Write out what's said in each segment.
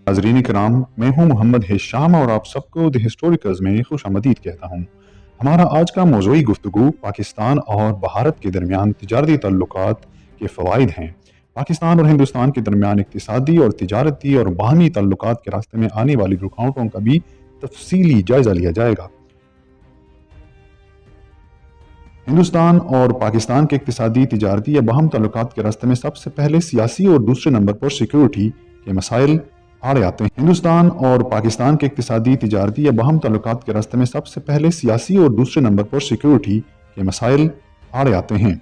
ناظرین کرام، میں ہوں محمد ہشام اور آپ سب کو دی ہسٹوریکلز میں خوش آمدید کہتا ہوں۔ ہمارا آج کا موضوعی گفتگو پاکستان اور بھارت کے درمیان تجارتی تعلقات کے فوائد ہیں۔ پاکستان اور ہندوستان کے درمیان اقتصادی اور تجارتی اور باہمی تعلقات کے راستے میں آنے والی رکاوٹوں کا بھی تفصیلی جائزہ لیا جائے گا۔ ہندوستان اور پاکستان کے اقتصادی، تجارتی یا باہم تعلقات کے راستے میں سب سے پہلے سیاسی اور دوسرے نمبر پر سیکیورٹی کے مسائل آڑے آتے ہیں۔ ہندوستان اور پاکستان کے اقتصادی، تجارتی یا باہم تعلقات کے راستے میں سب سے پہلے سیاسی اور دوسرے نمبر پر سیکیورٹی کے مسائل آڑے آتے ہیں،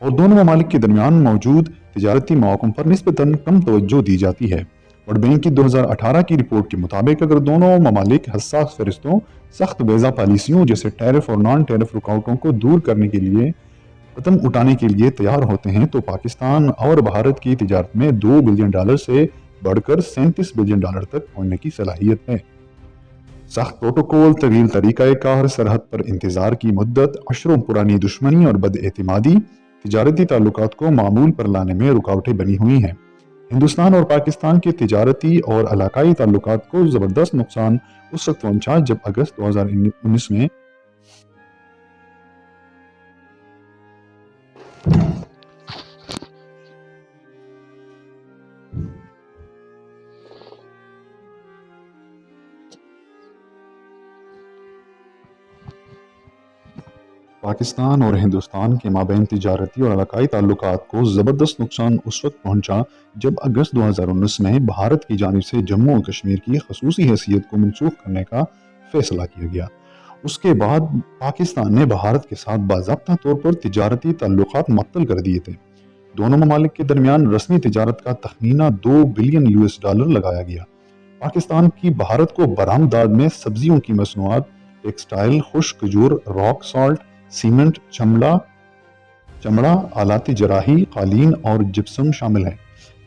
اور دونوں ممالک کے درمیان موجود تجارتی مواقع پر نسبتاً کم توجہ دی جاتی ہے۔ ورلڈ بینک کی 2018 کی رپورٹ کے مطابق اگر دونوں ممالک حساس فہرستوں، سخت ویزا پالیسیوں جیسے ٹیرف اور نان ٹیرف رکاوٹوں کو دور کرنے کے لیے قدم اٹھانے کے لیے تیار ہوتے ہیں تو پاکستان اور بھارت کی تجارت میں $2 بلین سے بڑھ کر $37 بلین تک پہنچنے کی صلاحیت ہے۔ سخت پروٹوکول، طویل طریقہ کار، سرحد پر انتظار کی مدت، عشروں پرانی دشمنی اور بد اعتمادی تجارتی تعلقات کو معمول پر لانے میں رکاوٹیں بنی ہوئی ہیں۔ ہندوستان اور پاکستان کے تجارتی اور علاقائی تعلقات کو زبردست نقصان اس وقت پہنچا جب اگست 2019 میں پاکستان اور ہندوستان کے مابین تجارتی اور علاقائی تعلقات کو زبردست نقصان اس وقت پہنچا جب اگست 2019 میں بھارت کی جانب سے جموں و کشمیر کی خصوصی حیثیت کو منسوخ کرنے کا فیصلہ کیا گیا۔ اس کے بعد پاکستان نے بھارت کے ساتھ باضابطہ طور پر تجارتی تعلقات معطل کر دیے تھے۔ دونوں ممالک کے درمیان رسمی تجارت کا تخمینہ $2 بلین لگایا گیا۔ پاکستان کی بھارت کو برآمدات میں سبزیوں کی مصنوعات، ٹیکسٹائل، خشک کھجور، راک سالٹ، سیمنٹ، چمڑا، آلات جراحی، قالین اور جپسم شامل ہیں،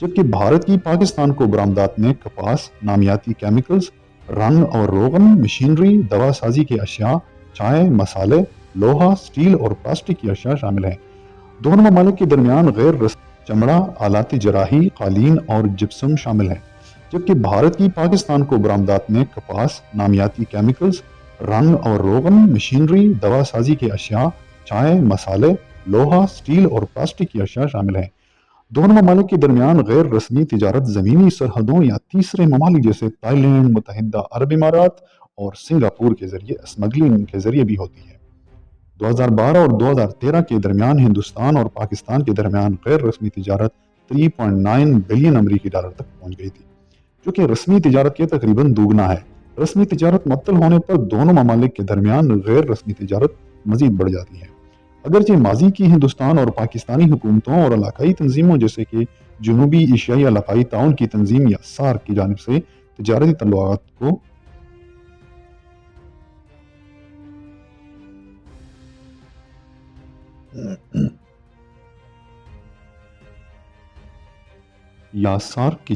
جبکہ بھارت کی پاکستان کو برآمدات میں کپاس، نامیاتی کیمیکلز، رنگ اور روغن، مشینری، دوا سازی کی اشیاء، چائے، مسالے، لوہا، سٹیل اور پلاسٹک کی اشیاء شامل ہیں۔ دونوں ممالک کے درمیان غیر رسمی چمڑا، آلات جراحی، قالین اور جپسم شامل ہیں، جبکہ بھارت کی پاکستان کو برآمدات میں کپاس، نامیاتی کیمیکلز، رنگ اور روغن، مشینری، دوا سازی کی اشیاء، چائے، مسالے، لوہا، سٹیل اور پلاسٹک کی اشیاء شامل ہیں۔ دونوں ممالک کے درمیان غیر رسمی تجارت زمینی سرحدوں یا تیسرے ممالک جیسے تائی لینڈ، متحدہ عرب امارات اور سنگاپور کے ذریعے اسمگلنگ کے ذریعے بھی ہوتی ہے۔ 2012 اور 2013 کے درمیان ہندوستان اور پاکستان کے درمیان غیر رسمی تجارت $3.9 بلین تک پہنچ گئی تھی، جو کہ رسمی تجارت کے تقریباً دوگنا ہے۔ رسمی تجارت معطل ہونے پر دونوں ممالک کے درمیان غیر رسمی تجارت مزید بڑھ جاتی ہے۔ اگرچہ ماضی کی ہندوستان اور پاکستانی حکومتوں اور علاقائی تنظیموں جیسے کہ جنوبی ایشیائی علاقائی تعاون کی تنظیم یا سارک کی جانب سے تجارتی تعلقات کو سارک کی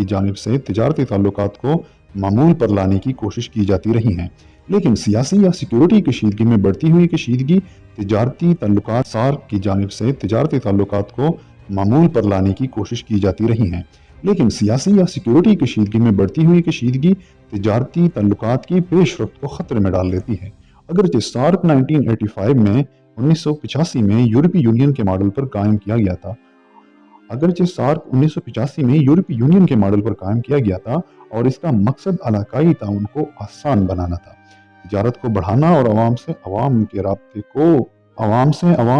جانب سے تجارتی تعلقات کو معمول پر لانے کی کوشش کی جاتی رہی ہیں، لیکن سیاسی یا سیکیورٹی کشیدگی میں بڑھتی ہوئی کشیدگی تجارتی تعلقات سارک کی جانب سے تجارتی تعلقات کو معمول پر لانے کی کوشش کی جاتی رہی ہیں، لیکن سیاسی یا سیکیورٹی کشیدگی میں بڑھتی ہوئی کشیدگی تجارتی تعلقات کی پیش رفت کو خطرے میں ڈال دیتی ہے۔ اگرچہ سارک 1985 میں یورپی یونین کے ماڈل پر قائم کیا گیا تھا اور اس کا مقصد علاقائی تعاون کو آسان بنانا تھا، تجارت کو بڑھانا اور عوام سے عوام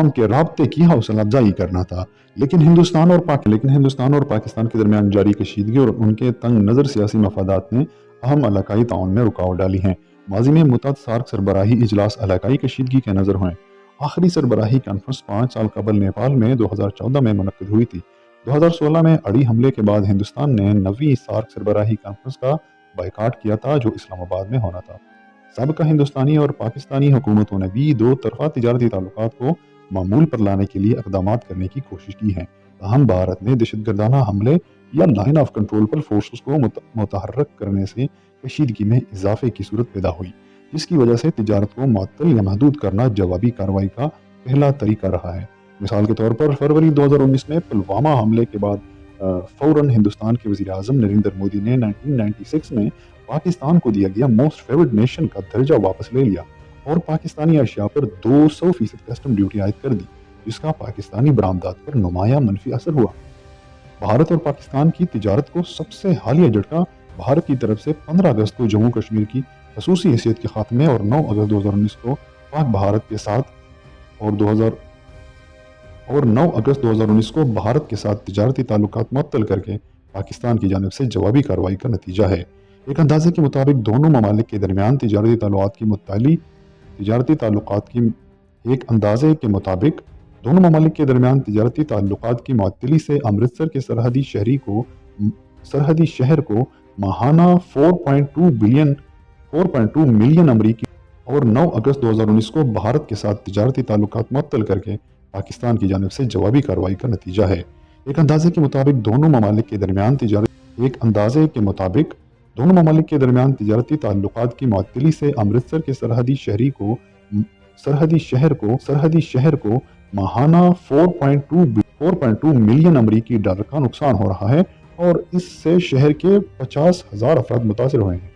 کے رابطے کی حوصلہ افزائی کرنا تھا، لیکن ہندوستان اور پاکستان کے درمیان جاری کشیدگی اور ان کے تنگ نظر سیاسی مفادات نے اہم علاقائی تعاون میں رکاوٹ ڈالی ہے۔ ماضی میں متعدد سارک سربراہی اجلاس علاقائی کشیدگی کے نظر ہوئے۔ آخری سربراہی کانفرنس 5 سال قبل نیپال میں 2014 میں منعقد ہوئی تھی۔ 2016 میں اڑی حملے کے بعد ہندوستان نے 9ویں سارک سربراہی کانفرنس کا بائیکاٹ کیا تھا، جو اسلام آباد میں ہونا تھا۔ سابقہ ہندوستانی اور پاکستانی حکومتوں نے بھی دو طرفہ تجارتی تعلقات کو معمول پر لانے کے لیے اقدامات کرنے کی کوشش کی ہے، تاہم بھارت میں دہشت گردانہ حملے یا line of control per forces کو متحرک کرنے سے کشیدگی میں اضافے کی صورت پیدا ہوئی، جس کی وجہ سے تجارت کو معطل یا محدود کرنا جوابی کارروائی کا پہلا طریقہ رہا ہے۔ مثال کے طور پر فروری 2019 میں پلوامہ حملے کے بعد فوراً ہندوستان کے وزیر اعظم نریندر مودی نے 1996 میں پاکستان کو دیا گیا موسٹ فیورڈ نیشن کا درجہ واپس لے لیا اور پاکستانی اشیاء پر 200% کسٹم ڈیوٹی عائد کر دی، جس کا پاکستانی برآمدات پر نمایاں منفی اثر ہوا۔ بھارت اور پاکستان کی تجارت کو سب سے حالیہ جھٹکا بھارت کی طرف سے 15 اگست کو جموں کشمیر کی خصوصی حیثیت کے خاتمے اور 9 اگست 2019 کو پاک بھارت کے ساتھ اور 9 اگست 2019 کو بھارت کے ساتھ تجارتی تعلقات معطل کر کے پاکستان کی جانب سے جوابی کارروائی کا نتیجہ ہے۔ ایک اندازے کے مطابق دونوں ممالک کے درمیان تجارتی تعلقات کی معطلی سے امرتسر کے سرحدی شہر کو ماہانہ 4.2 ملین امریکی اور 9 اگست 2019 کو بھارت کے ساتھ تجارتی تعلقات معطل کر کے پاکستان کی جانب سے جوابی کارروائی کا نتیجہ ہے۔ ایک اندازے کے مطابق دونوں ممالک کے درمیان تجارتی تعلقات کی معطلی سے امرتسر کے سرحدی شہر کو ماہانہ 4.2 ملین امریکی ڈالر کا نقصان ہو رہا ہے اور اس سے شہر کے 50,000 افراد متاثر ہوئے ہیں۔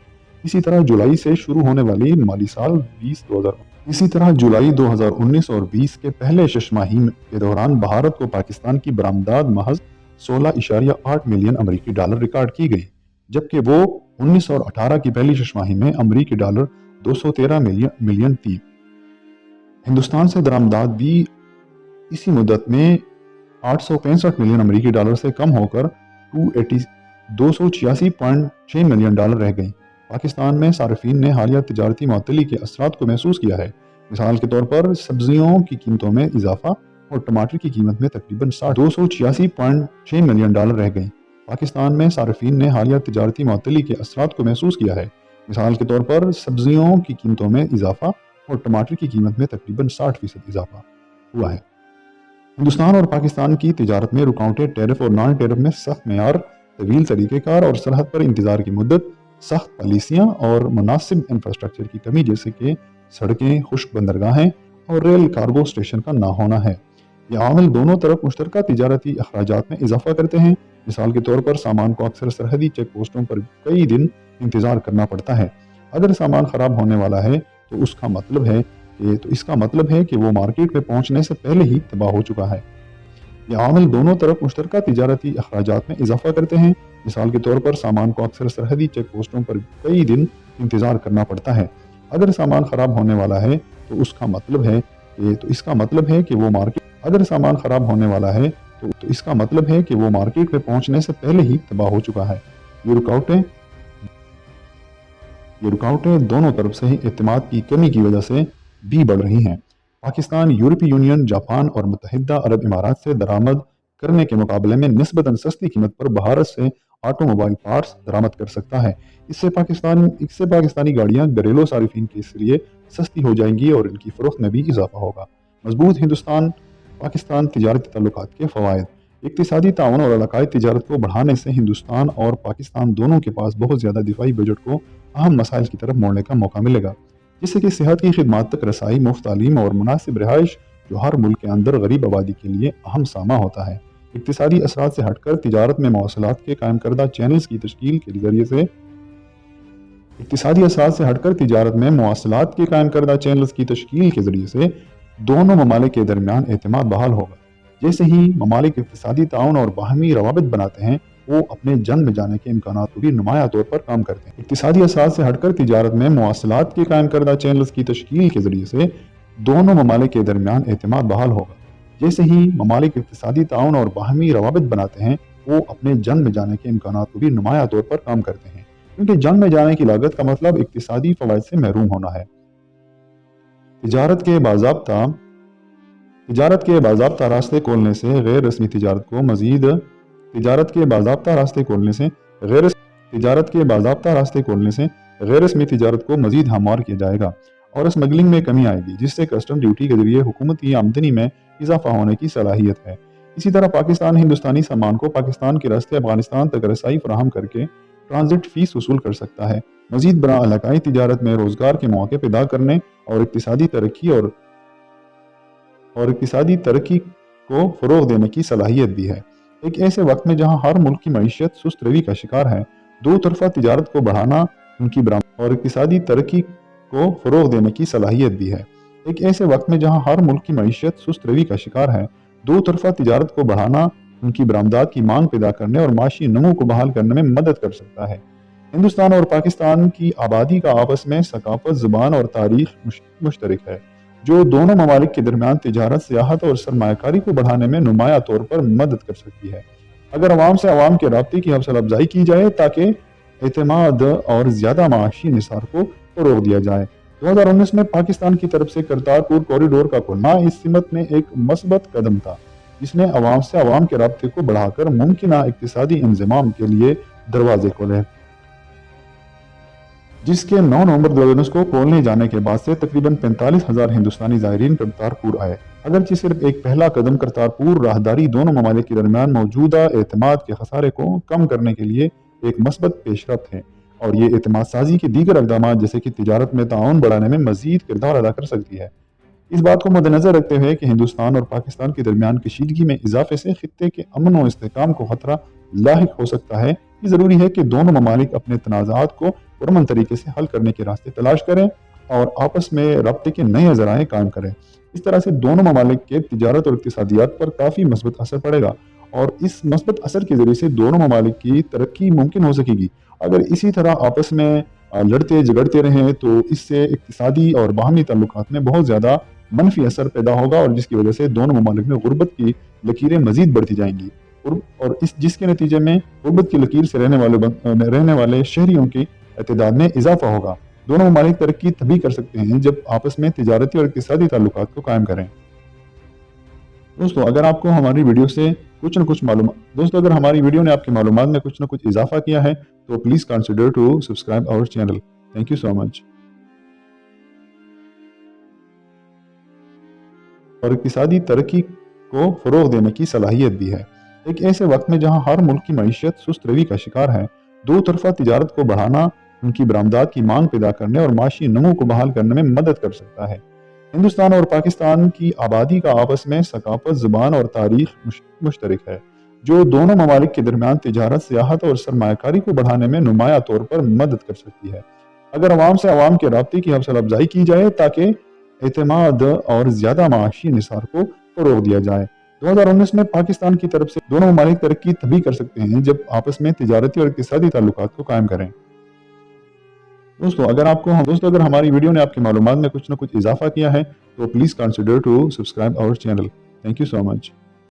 اسی طرح جولائی سے شروع ہونے والی مالی سال 2019 اور 20 کے پہلے شش ماہی کے دوران بھارت کو پاکستان کی برآمدات محض 16.8 ملین امریکی ڈالر ریکارڈ کی گئی، جبکہ وہ 19 اور 18 کی پہلی شش ماہی میں امریکی ڈالر 213 ملین تھی۔ ہندوستان سے درآمدات بھی اسی مدت میں 865 ملین امریکی ڈالر سے کم ہو کر 286.6 ملین ڈالر رہ گئیں۔ پاکستان میں صارفین نے حالیہ تجارتی معطلی کے اثرات کو محسوس کیا ہے۔ مثال کے طور پر سبزیوں کی قیمتوں میں اضافہ اور ٹماٹر کی قیمت میں تقریباً 286.6 ملین ڈالر رہ گئیں۔ پاکستان میں صارفین نے حالیہ تجارتی معطلی کے اثرات کو محسوس کیا ہے۔ مثال کے طور پر سبزیوں کی قیمتوں میں اضافہ اور ٹماٹر کی قیمت میں تقریباً 60% اضافہ ہوا ہے۔ ہندوستان اور پاکستان کی تجارت میں رکاوٹیں ٹیرف اور نان ٹیرف میں سخت معیار، طویل طریقہ کار اور سرحد پر انتظار کی مدت، سخت پالیسیاں اور مناسب انفراسٹرکچر کی کمی جیسے کہ سڑکیں، خشک بندرگاہیں اور ریل کارگو اسٹیشن کا نہ ہونا ہے۔ یہ عوامل دونوں طرف مشترکہ تجارتی اخراجات میں اضافہ کرتے ہیں۔ مثال کے طور پر سامان کو اکثر سرحدی چیک پوسٹوں پر کئی دن انتظار کرنا پڑتا ہے۔ اگر سامان خراب ہونے والا ہے تو اس کا مطلب ہے کہ وہ مارکیٹ میں پہنچنے سے پہلے ہی تباہ ہو چکا ہے۔ یہ عوامل دونوں طرف مشترکہ تجارتی اخراجات میں اضافہ کرتے ہیں۔ مثال کے طور پر سامان کو اکثر سرحدی چیک پوسٹوں پر کئی دن انتظار کرنا پڑتا ہے۔ اگر سامان خراب ہونے والا ہے تو اس کا مطلب ہے کہ وہ مارکیٹ میں پہنچنے سے پہلے ہی تباہ ہو چکا ہے۔ یہ رکاوٹیں دونوں طرف سے ہی اعتماد کی کمی کی وجہ سے بھی بڑھ رہی ہیں۔ پاکستان یورپی یونین، جاپان اور متحدہ عرب امارات سے درآمد کرنے کے مقابلے میں نسبتاً سستی قیمت پر بھارت سے آٹو موبائل پارٹس درآمد کر سکتا ہے۔ اس سے پاکستانی گاڑیاں گھریلو صارفین کے لیے سستی ہو جائیں گی اور ان کی فروخت میں بھی اضافہ ہوگا۔ مضبوط ہندوستان پاکستان تجارتی تعلقات کے فوائد۔ اقتصادی تعاون اور علاقائی تجارت کو بڑھانے سے ہندوستان اور پاکستان دونوں کے پاس بہت زیادہ دفاعی بجٹ کو اہم مسائل کی طرف موڑنے کا موقع ملے گا، جس سے کہ صحت کی خدمات تک رسائی، مفت تعلیم اور مناسب رہائش، جو ہر ملک کے اندر غریب آبادی کے لیے اہم سامہ ہوتا ہے۔ اقتصادی اثرات سے ہٹ کر تجارت میں مواصلات کے قائم کردہ چینلز کی تشکیل کے ذریعے سے دونوں ممالک کے درمیان اعتماد بحال ہوگا۔ جیسے ہی ممالک اقتصادی تعاون اور باہمی روابط بناتے ہیں، وہ اپنے جنگ میں جانے کے امکانات کو بھی نمایاں طور پر کم کرتے ہیں۔ اقتصادی اثرات سے ہٹ کر تجارت میں مواصلات کے قائم کردہ چینلز کی تشکیل کے ذریعے سے دونوں ممالک کے درمیان اعتماد بحال ہوگا۔ جیسے ہی ممالک اقتصادی تعاون اور باہمی روابط بناتے ہیں، وہ اپنے جنگ میں جانے کے امکانات کو بھی نمایاں طور پر کم کرتے ہیں، کیونکہ جنگ میں جانے کی لاگت کا مطلب اقتصادی فوائد سے محروم ہونا ہے۔ تجارت کے باضابطہ راستے کھولنے سے غیر رسمی تجارت کو مزید ہموار کیا جائے گا اور اسمگلنگ میں کمی آئے گی، جس سے کسٹم ڈیوٹی کے ذریعے حکومتی آمدنی میں اضافہ ہونے کی صلاحیت ہے۔ اسی طرح پاکستان ہندوستانی سامان کو پاکستان کے راستے افغانستان تک رسائی فراہم کر کے ٹرانزٹ فیس وصول کر سکتا ہے۔ مزید برآں علاقائی تجارت میں روزگار کے مواقع پیدا کرنے اور اقتصادی ترقی کو فروغ دینے کی صلاحیت بھی ہے۔ ایک ایسے وقت میں جہاں ہر ملک کی معیشت سست روی کا شکار ہے، دو طرفہ تجارت کو بڑھانا ان کی برآمدات اور اقتصادی ترقی کو فروغ دینے کی صلاحیت بھی ہے۔ ایک ایسے وقت میں جہاں ہر ملک کی معیشت سست روی کا شکار ہے، دو طرفہ تجارت کو بڑھانا ان کی برآمدات کی مانگ پیدا کرنے اور معاشی نمو کو بحال کرنے میں مدد کر سکتا ہے۔ ہندوستان اور پاکستان کی آبادی کا آپس میں ثقافت، زبان اور تاریخ مشترک ہے، جو دونوں ممالک کے درمیان تجارت، سیاحت اور سرمایہ کاری کو بڑھانے میں نمایاں طور پر مدد کر سکتی ہے۔ اگر عوام سے عوام کے رابطے کی حوصلہ افزائی کی جائے تاکہ اعتماد اور زیادہ معاشی نثار کو فروغ دیا جائے۔ 2019 میں پاکستان کی طرف سے کرتارپور کوریڈور کا کھلنا اس سمت میں ایک مثبت قدم تھا، جس نے عوام سے عوام کے رابطے کو بڑھا کر ممکنہ اقتصادی انضمام کے لیے دروازے کھولے، جس کے 9 نومبر 2019 کو کھولنے جانے کے بعد سے تقریباً 45,000 ہندوستانی زائرین کرتارپور آئے۔ اگرچہ صرف ایک پہلا قدم، کرتارپور راہداری دونوں ممالک کے درمیان موجودہ اعتماد کے خسارے کو کم کرنے کے لیے ایک مثبت پیش رفت ہے، اور یہ اعتماد سازی کے دیگر اقدامات جیسے کہ تجارت میں تعاون بڑھانے میں مزید کردار ادا کر سکتی ہے۔ اس بات کو مدنظر رکھتے ہوئے کہ ہندوستان اور پاکستان کے درمیان کشیدگی میں اضافے سے خطے کے امن و استحکام کو خطرہ لاحق ہو سکتا ہے، یہ ضروری ہے کہ دونوں ممالک اپنے تنازعات کو پرامن طریقے سے حل کرنے کے راستے تلاش کریں اور آپس میں رابطے کے نئے ذرائع قائم کریں۔ اس طرح سے دونوں ممالک کے تجارت اور اقتصادیات پر کافی مثبت اثر پڑے گا، اور اس مثبت اثر کے ذریعے سے دونوں ممالک کی ترقی ممکن ہو سکے گی۔ اگر اسی طرح آپس میں لڑتے جھگڑتے رہیں تو اس سے اقتصادی اور باہمی تعلقات میں بہت زیادہ منفی اثر پیدا ہوگا، اور جس کی وجہ سے دونوں ممالک میں غربت کی لکیریں مزید بڑھتی جائیں گی، اور جس کے نتیجے میں غربت کی لکیر سے رہنے والے شہریوں کی تعداد میں اضافہ ہوگا۔ دونوں ممالک ترقی تبھی کر سکتے ہیں جب آپس میں تجارتی اور اقتصادی تعلقات کو قائم کریں۔ دوستو، اگر آپ کو ہماری ویڈیو سے کچھ نہ کچھ معلومات اگر ہماری ویڈیو نے آپ کی معلومات میں کچھ نہ کچھ اضافہ کیا ہے تو please consider to subscribe our channel. Thank you so much. اور اقتصادی ترقی کو فروغ دینے کی صلاحیت بھی ہے۔ ایک ایسے وقت میں جہاں ہر ملک کی معیشت سست روی کا شکار ہے، دو طرفہ تجارت کو بڑھانا ان کی برآمدات کی مانگ پیدا کرنے اور معاشی نمو کو بحال کرنے میں مدد کر سکتا ہے۔ ہندوستان اور پاکستان کی آبادی کا آپس میں ثقافت، زبان اور تاریخ مشترک ہے، جو دونوں ممالک کے درمیان تجارت، سیاحت اور سرمایہ کاری کو بڑھانے میں نمایاں طور پر مدد کر سکتی ہے۔ اگر عوام سے عوام کے رابطے کی حوصلہ افزائی کی جائے تاکہ اعتماد اور زیادہ معاشی نثار کو فروغ دیا جائے۔ 2019 میں پاکستان کی طرف سے دونوں ممالک ترقی تبھی کر سکتے ہیں جب آپس میں تجارتی اور اقتصادی تعلقات کو قائم کریں۔ دوستو، اگر ہماری ویڈیو نے آپ کی معلومات میں کچھ نہ کچھ اضافہ کیا ہے تو please consider to subscribe our channel. Thank you so much.